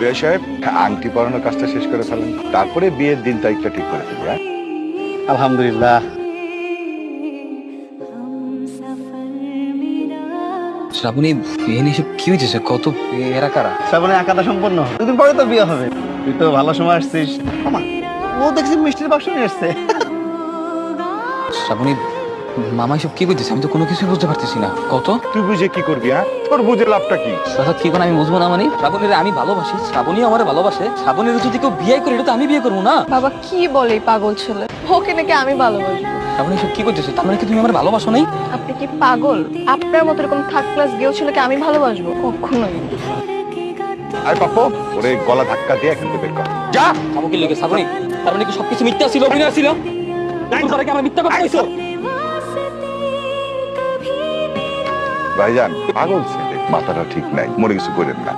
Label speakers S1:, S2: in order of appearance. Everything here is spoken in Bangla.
S1: বিয়ে সাহেব, আংটি পরানোর কাজটা শেষ করে ফেলেন, তারপরে বিয়ের দিন তারিখটা ঠিক করে ফেলি। হ্যাঁ,
S2: আলহামদুলিল্লাহ।
S3: শ্রাবণী, বিয়ে নিয়ে এসব কি হয়েছে? কত এরা কারা?
S2: শ্রাবণে আঁকাটা সম্পূর্ণ, দুদিন পরে তো বিয়ে হবে। তুই তো ভালো সময় আসছিস। মামা, ও দেখছি মিষ্টির বাক্স নিয়ে আসছে।
S3: শ্রাবণী, মামা এসব কি করতেছে? আমি তো কোনো কিছুই বুঝতে পারতেছি না। কত
S1: তুই বুঝে কি করবি? হ্যাঁ, তোর বুঝে লাভটা কি?
S3: দাদা কি করে আমি বুঝবো না? মানে শ্রাবণীর আমি ভালোবাসি, শ্রাবণীও আমার ভালোবাসে। শ্রাবণীর যদি কেউ বিয়ে করে, এটা তো আমি বিয়ে করবো না।
S4: বাবা কি বলে এই পাগল ছেলে? ওকে নাকি আমি ভালোবাসবো?
S3: শ্রাবণী এসব কি করতেছে? তার মানে কি তুমি আমার ভালোবাসো নাই?
S4: আপনি কি পাগল? আপনার মতো এরকম থার্ড ক্লাস গেও ছেলেকে আমি ভালোবাসবো? কখনোই।
S1: আরে পাপ্পু, ওরে গলা ধাক্কা দিয়ে এখান থেকে বের কর। যা।
S3: আমাকে লেগে শ্রাবণী, তার মানে কি সবকিছু মিথ্যা ছিল, অভিনয় ছিল? কি আমার মিথ্যা কথা কইছো?
S1: ভাইজান, পাগল ছেলে, মাথাটা ঠিক নাই, মনে কিছু করেন না।